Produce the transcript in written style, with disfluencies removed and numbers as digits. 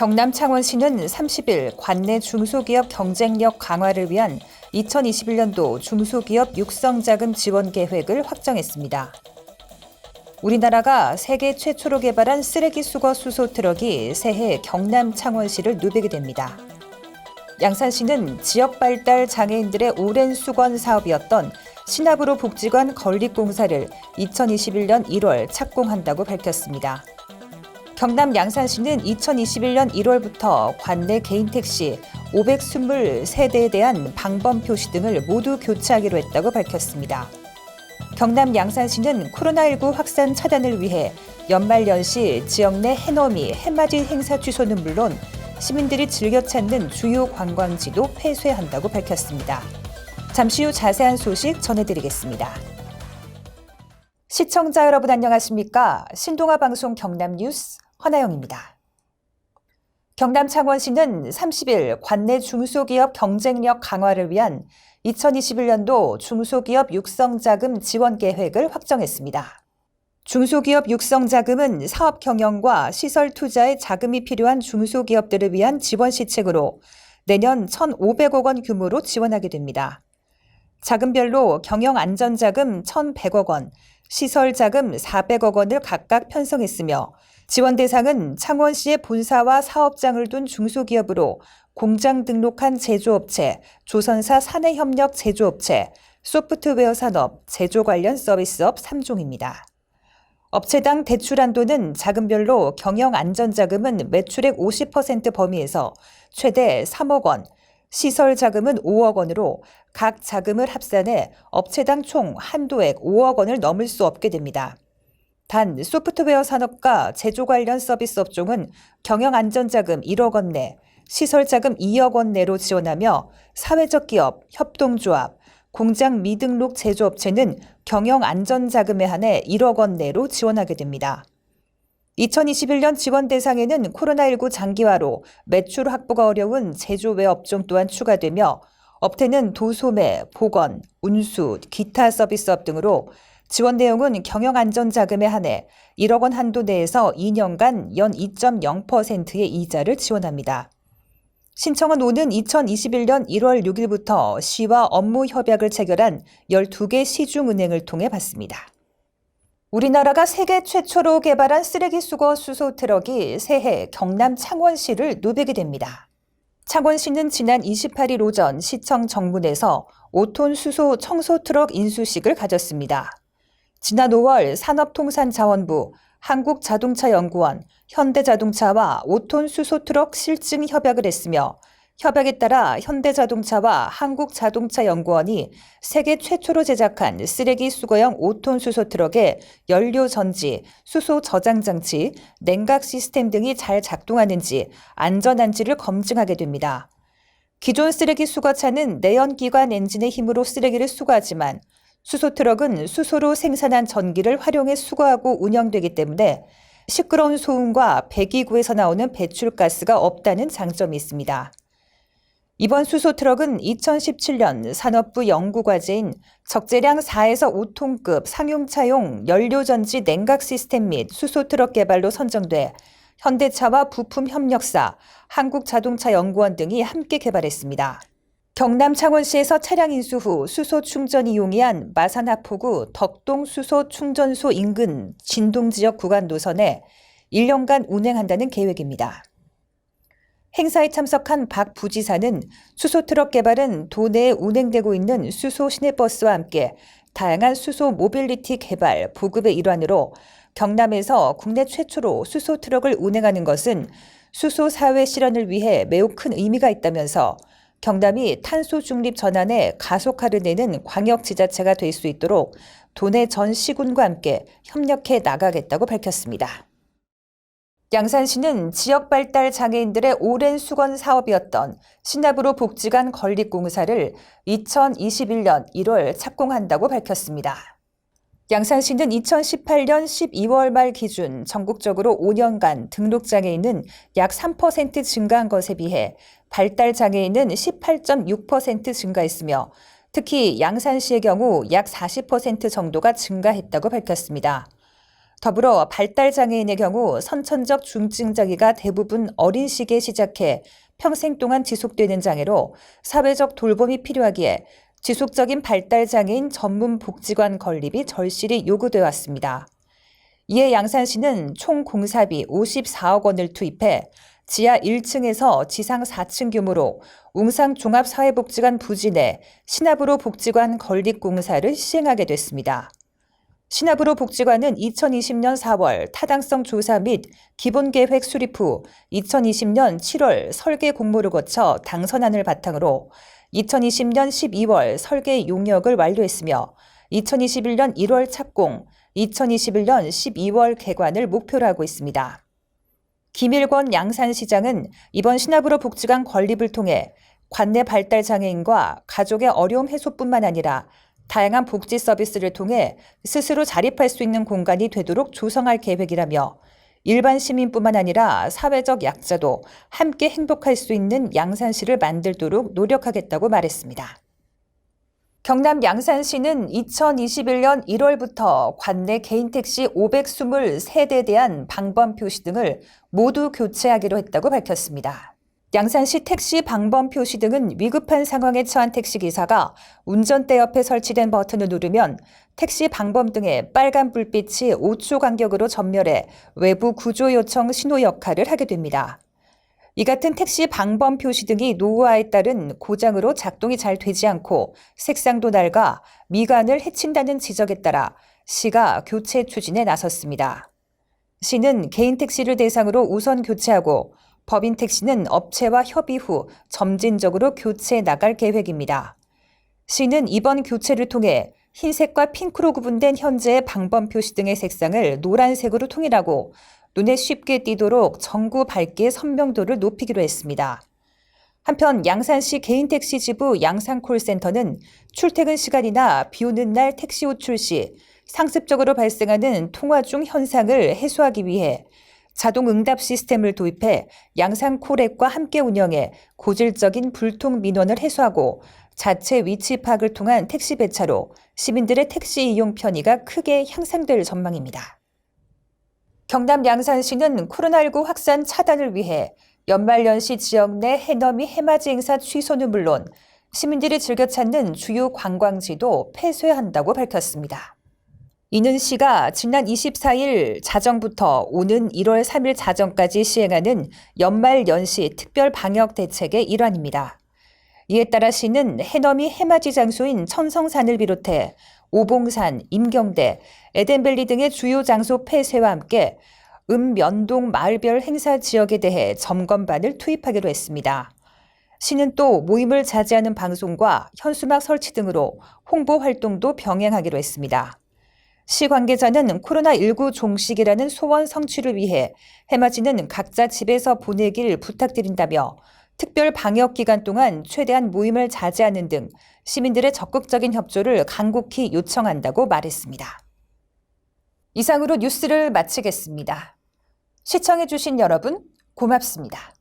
경남 창원시는 30일 관내 중소기업 경쟁력 강화를 위한 2021년도 중소기업 육성자금 지원 계획을 확정했습니다. 우리나라가 세계 최초로 개발한 쓰레기 수거 수소 트럭이 새해 경남 창원시를 누비게 됩니다. 양산시는 지역 발달 장애인들의 오랜 수건 사업이었던 신압으로 복지관 건립공사를 2021년 1월 착공한다고 밝혔습니다. 경남 양산시는 2021년 1월부터 관내 개인 택시 523대에 대한 방범 표시 등을 모두 교체하기로 했다고 밝혔습니다. 경남 양산시는 코로나19 확산 차단을 위해 연말연시 지역 내 해넘이, 해맞이 행사 취소는 물론 시민들이 즐겨 찾는 주요 관광지도 폐쇄한다고 밝혔습니다. 잠시 후 자세한 소식 전해드리겠습니다. 시청자 여러분 안녕하십니까? 신동아 방송 경남 뉴스 허나영입니다. 경남 창원시는 30일 관내 중소기업 경쟁력 강화를 위한 2021년도 중소기업 육성자금 지원 계획을 확정했습니다. 중소기업 육성자금은 사업 경영과 시설 투자에 자금이 필요한 중소기업들을 위한 지원 시책으로 내년 1,500억 원 규모로 지원하게 됩니다. 자금별로 경영안전자금 1,100억 원, 시설자금 400억 원을 각각 편성했으며 지원 대상은 창원시의 본사와 사업장을 둔 중소기업으로 공장 등록한 제조업체, 조선사 사내협력 제조업체, 소프트웨어 산업, 제조 관련 서비스업 3종입니다. 업체당 대출 한도는 자금별로 경영안전자금은 매출액 50% 범위에서 최대 3억 원, 시설자금은 5억 원으로 각 자금을 합산해 업체당 총 한도액 5억 원을 넘을 수 없게 됩니다. 단 소프트웨어 산업과 제조 관련 서비스 업종은 경영안전자금 1억 원 내, 시설자금 2억 원 내로 지원하며 사회적 기업, 협동조합, 공장 미등록 제조업체는 경영안전자금에 한해 1억 원 내로 지원하게 됩니다. 2021년 지원 대상에는 코로나19 장기화로 매출 확보가 어려운 제조 외 업종 또한 추가되며 업태는 도소매, 보건, 운수, 기타 서비스업 등으로 지원 내용은 경영안전자금에 한해 1억 원 한도 내에서 2년간 연 2.0%의 이자를 지원합니다. 신청은 오는 2021년 1월 6일부터 시와 업무 협약을 체결한 12개 시중은행을 통해 받습니다. 우리나라가 세계 최초로 개발한 쓰레기 수거 수소 트럭이 새해 경남 창원시를 누비게 됩니다. 창원시는 지난 28일 오전 시청 정문에서 5톤 수소 청소 트럭 인수식을 가졌습니다. 지난 5월 산업통상자원부, 한국자동차연구원, 현대자동차와 5톤 수소 트럭 실증 협약을 했으며 협약에 따라 현대자동차와 한국자동차연구원이 세계 최초로 제작한 쓰레기 수거용 5톤 수소 트럭에 연료 전지, 수소 저장 장치, 냉각 시스템 등이 잘 작동하는지 안전한지를 검증하게 됩니다. 기존 쓰레기 수거차는 내연기관 엔진의 힘으로 쓰레기를 수거하지만 수소 트럭은 수소로 생산한 전기를 활용해 수거하고 운영되기 때문에 시끄러운 소음과 배기구에서 나오는 배출가스가 없다는 장점이 있습니다. 이번 수소 트럭은 2017년 산업부 연구과제인 적재량 4에서 5톤급 상용차용 연료전지 냉각 시스템 및 수소 트럭 개발로 선정돼 현대차와 부품협력사, 한국자동차연구원 등이 함께 개발했습니다. 경남 창원시에서 차량 인수 후 수소 충전이 용이한 마산하포구 덕동 수소 충전소 인근 진동지역 구간 노선에 1년간 운행한다는 계획입니다. 행사에 참석한 박 부지사는 수소 트럭 개발은 도내에 운행되고 있는 수소 시내버스와 함께 다양한 수소 모빌리티 개발, 보급의 일환으로 경남에서 국내 최초로 수소 트럭을 운행하는 것은 수소 사회 실현을 위해 매우 큰 의미가 있다면서 경남이 탄소 중립 전환에 가속화를 내는 광역지자체가 될 수 있도록 도내 전 시군과 함께 협력해 나가겠다고 밝혔습니다. 양산시는 지역 발달 장애인들의 오랜 수건 사업이었던 신압으로 복지관 건립공사를 2021년 1월 착공한다고 밝혔습니다. 양산시는 2018년 12월 말 기준 전국적으로 5년간 등록장애인은 약 3% 증가한 것에 비해 발달장애인은 18.6% 증가했으며 특히 양산시의 경우 약 40% 정도가 증가했다고 밝혔습니다. 더불어 발달장애인의 경우 선천적 중증장애가 대부분 어린 시기에 시작해 평생 동안 지속되는 장애로 사회적 돌봄이 필요하기에 지속적인 발달장애인 전문 복지관 건립이 절실히 요구되어 왔습니다. 이에 양산시는 총 공사비 54억 원을 투입해 지하 1층에서 지상 4층 규모로 웅상종합사회복지관 부지 내 신합으로 복지관 건립 공사를 시행하게 됐습니다. 신합으로 복지관은 2020년 4월 타당성 조사 및 기본계획 수립 후 2020년 7월 설계 공모를 거쳐 당선안을 바탕으로 2020년 12월 설계 용역을 완료했으며 2021년 1월 착공, 2021년 12월 개관을 목표로 하고 있습니다. 김일권 양산시장은 이번 신합으로 복지관 건립을 통해 관내 발달장애인과 가족의 어려움 해소뿐만 아니라 다양한 복지 서비스를 통해 스스로 자립할 수 있는 공간이 되도록 조성할 계획이라며 일반 시민뿐만 아니라 사회적 약자도 함께 행복할 수 있는 양산시를 만들도록 노력하겠다고 말했습니다. 경남 양산시는 2021년 1월부터 관내 개인택시 523대에 대한 방범 표시 등을 모두 교체하기로 했다고 밝혔습니다. 양산시 택시 방범 표시 등은 위급한 상황에 처한 택시기사가 운전대 옆에 설치된 버튼을 누르면 택시 방범 등의 빨간 불빛이 5초 간격으로 전멸해 외부 구조 요청 신호 역할을 하게 됩니다. 이 같은 택시 방범 표시 등이 노후화에 따른 고장으로 작동이 잘 되지 않고 색상도 낡아 미관을 해친다는 지적에 따라 시가 교체 추진에 나섰습니다. 시는 개인 택시를 대상으로 우선 교체하고 법인 택시는 업체와 협의 후 점진적으로 교체해 나갈 계획입니다. 시는 이번 교체를 통해 흰색과 핑크로 구분된 현재의 방범 표시 등의 색상을 노란색으로 통일하고 눈에 쉽게 띄도록 전구 밝기의 선명도를 높이기로 했습니다. 한편 양산시 개인택시 지부 양산콜센터는 출퇴근 시간이나 비 오는 날 택시 호출 시 상습적으로 발생하는 통화 중 현상을 해소하기 위해 자동 응답 시스템을 도입해 양산콜앱과 함께 운영해 고질적인 불통 민원을 해소하고 자체 위치 파악을 통한 택시 배차로 시민들의 택시 이용 편의가 크게 향상될 전망입니다. 경남 양산시는 코로나19 확산 차단을 위해 연말연시 지역 내 해넘이 해맞이 행사 취소는 물론 시민들이 즐겨 찾는 주요 관광지도 폐쇄한다고 밝혔습니다. 이는 시가 지난 24일 자정부터 오는 1월 3일 자정까지 시행하는 연말연시 특별 방역 대책의 일환입니다. 이에 따라 시는 해넘이 해맞이 장소인 천성산을 비롯해 오봉산, 임경대, 에덴밸리 등의 주요 장소 폐쇄와 함께 면동 마을별 행사 지역에 대해 점검반을 투입하기로 했습니다. 시는 또 모임을 자제하는 방송과 현수막 설치 등으로 홍보 활동도 병행하기로 했습니다. 시 관계자는 코로나19 종식이라는 소원 성취를 위해 해맞이는 각자 집에서 보내길 부탁드린다며 특별 방역 기간 동안 최대한 모임을 자제하는 등 시민들의 적극적인 협조를 간곡히 요청한다고 말했습니다. 이상으로 뉴스를 마치겠습니다. 시청해주신 여러분 고맙습니다.